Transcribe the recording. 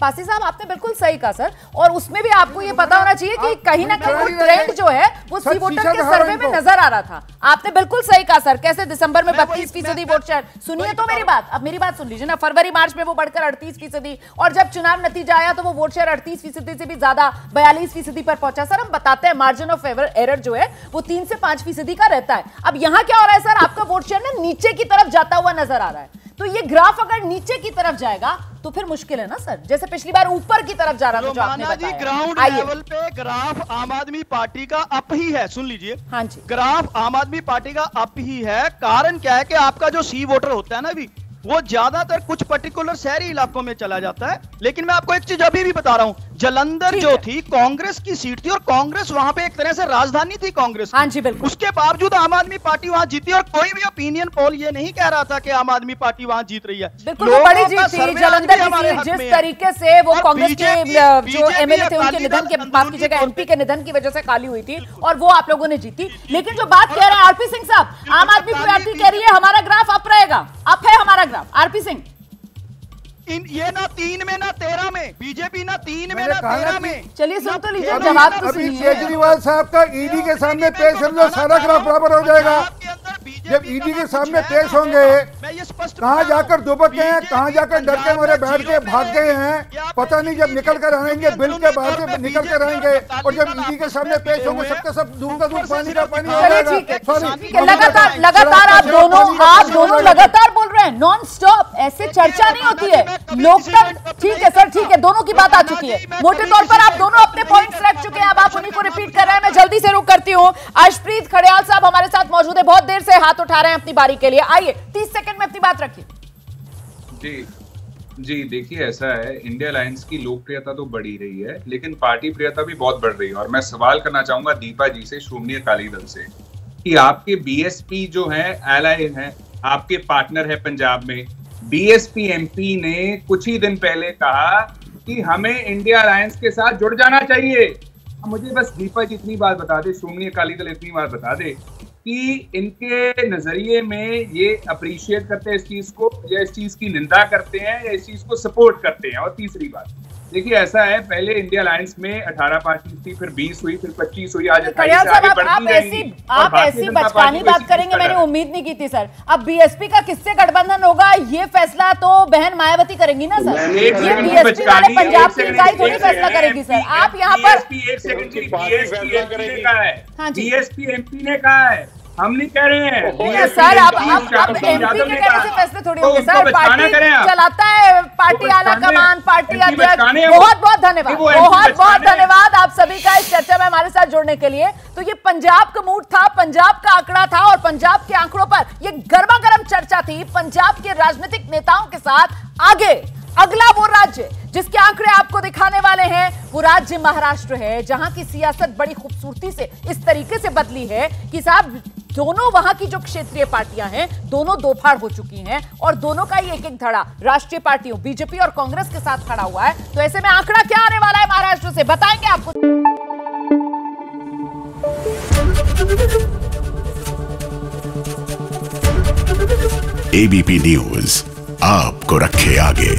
पासी साहब आपने बिल्कुल सही कहा सर, और उसमें भी आपको ये पता होना चाहिए कि कहीं ना कहीं ट्रेंड जो है वो सी वोटर के सर्वे में नजर आ रहा था। आपने बिल्कुल सही कहा सर, कैसे दिसंबर में 32% वोट शेयर। सुनिए तो मेरी बात, अब मेरी बात सुन लीजिए ना। फरवरी मार्च में वो बढ़कर 38%, और जब चुनाव नतीजा आया तो वो वोट शेयर 38% से भी ज्यादा 42% पर पहुंचा। सर हम बताते हैं मार्जिन ऑफ एरर जो है वो 3 से 5% का रहता है। अब यहां क्या हो रहा है सर, आपका वोट शेयर ना नीचे की तरफ जाता हुआ नजर आ रहा है। तो ये ग्राफ अगर नीचे की तरफ जाएगा तो फिर मुश्किल है ना सर, जैसे पिछली बार ऊपर की तरफ जा रहा था जो आपने बताया। ग्राउंड लेवल पे ग्राफ आम आदमी पार्टी का अप ही है, सुन लीजिए। हाँ जी, ग्राफ आम आदमी पार्टी का अप ही है। कारण क्या है कि आपका जो सी वोटर होता है ना अभी, वो ज्यादातर कुछ पर्टिकुलर शहरी इलाकों में चला जाता है। लेकिन मैं आपको एक चीज अभी भी बता रहा हूं, जालंधर जो थी कांग्रेस की सीट थी, और कांग्रेस वहां पे एक तरह से राजधानी थी कांग्रेस की। हाँ जी बिल्कुल। उसके बावजूद आम आदमी पार्टी वहां जीती, और कोई भी ओपिनियन पोल ये नहीं कह रहा था कि आम आदमी पार्टी वहां जीत रही है। बिल्कुल वो बड़ी जीत थी जालंधर की सीट, जिस तरीके से वो कांग्रेस के जो एमएलए थे उनके निधन के, माफ कीजिएगा एमपी के निधन की वजह से खाली हुई थी, और वो आप लोगों ने जीती। लेकिन जो बात कह रहे हैं आरपी सिंह साहब, आम आदमी पार्टी कह रही है हमारा ग्राफ अप रहेगा, अप है हमारा ग्राफ। आरपी सिंह, ये ना 3 में ना 13 में, बीजेपी ना 3 में ना 13 में। चलिए सुन तो लीजिए, जवाब तो अभी सुनिए। केजरीवाल साहब का ईडी के सामने पेश समझो, सारा ग्राफ बराबर हो जाएगा। जब ईडी के सामने पेश होंगे, कहाँ जाकर दुबक गए हैं, कहाँ जाकर डर के मारे बैठ के भाग गए हैं, पता नहीं। जब निकल कर आएंगे बिल के बाहर से निकल कर आएंगे, और जब ईडी के सामने पेश होंगे सबका सब दूध का दूध पानी का पानी हो जाएगा। लगातार आप दोनों लगातार बोल रहे हैं, नॉन स्टॉप, ऐसे चर्चा नहीं होती है लोकतंत्र। ठीक है सर, ठीक है, दोनों की बात आ चुकी है। मोटे तौर पर आप दोनों अपने पॉइंट्स रख चुके हैं, अब आप उन्हीं को रिपीट कर रहे हैं। मैं जल्दी से रुक करती हूँ। अर्शप्रीत खड़ियाल साहब हमारे साथ मौजूद है, बहुत देर से हाथ उठा रहे हैं अपनी बारी के लिए। आइए 30 सेकंड में अपनी बात रखिए। जी देखिए, ऐसा है, इंडिया अलायंस की लोकप्रियता तो बढ़ी रही है, लेकिन पार्टी प्रियता भी बहुत बढ़ रही है। और मैं सवाल करना चाहूंगा दीपा जी से, श्रोमणी अकाली दल से, कि आपके बीएसपी जो है एलाय है, आपके पार्टनर है पंजाब में, बीएसपी एमपी ने कुछ ही दिन पहले कहा कि हमें इंडिया अलायंस के साथ जुड़ जाना चाहिए। मुझे बस दीपा जी इतनी बात बता दे, श्रोमणी अकाली दल इतनी बात बता दे कि इनके नजरिए में ये अप्रिशिएट करते हैं इस चीज को, या इस चीज की निंदा करते हैं, या इस चीज को सपोर्ट करते हैं। और तीसरी बात, देखिए ऐसा है, पहले इंडिया अलायंस में 18 पार्टी थी, फिर 20 हुई, फिर 25 हुई, आज 28 आगे बढ़ती रहेंगी। आप ऐसी बचकानी बात करेंगे मैंने उम्मीद नहीं की थी सर। अब बीएसपी का किससे गठबंधन होगा ये फैसला तो बहन मायावती करेंगी ना सर, ये बीएसपी वाले पंजाब की इकाई थोड़ी फैसला करेगी सर। आप यहाँ पर बीएसपी एमपी ने कहा है, हम नहीं कह रहे हैं सर। अब एमपी के कहने से फैसले थोड़ी होंगे सर, पार्टी चलाता है, पार्टी आला कमान, पार्टी अध्यक्ष। बहुत बहुत धन्यवाद, बहुत बहुत धन्यवाद आप सभी का इस चर्चा में हमारे साथ जुड़ने के लिए। तो ये पंजाब का मूड था, पंजाब का आंकड़ा था, और पंजाब के आंकड़ों पर ये गर्मा गर्म चर्चा थी पंजाब के राजनीतिक नेताओं के साथ। आगे अगला वो राज्य जिसके आंकड़े आपको दिखाने वाले हैं, वो राज्य महाराष्ट्र है, जहां की सियासत बड़ी खूबसूरती से इस तरीके से बदली है कि साहब दोनों वहां की जो क्षेत्रीय पार्टियां हैं दोनों दो फाड़ हो चुकी हैं, और दोनों का ही एक एक धड़ा राष्ट्रीय पार्टियों बीजेपी और कांग्रेस के साथ खड़ा हुआ है। तो ऐसे में आंकड़ा क्या आने वाला है महाराष्ट्र से, बताएंगे आपको। एबीपी न्यूज आपको रखे आगे।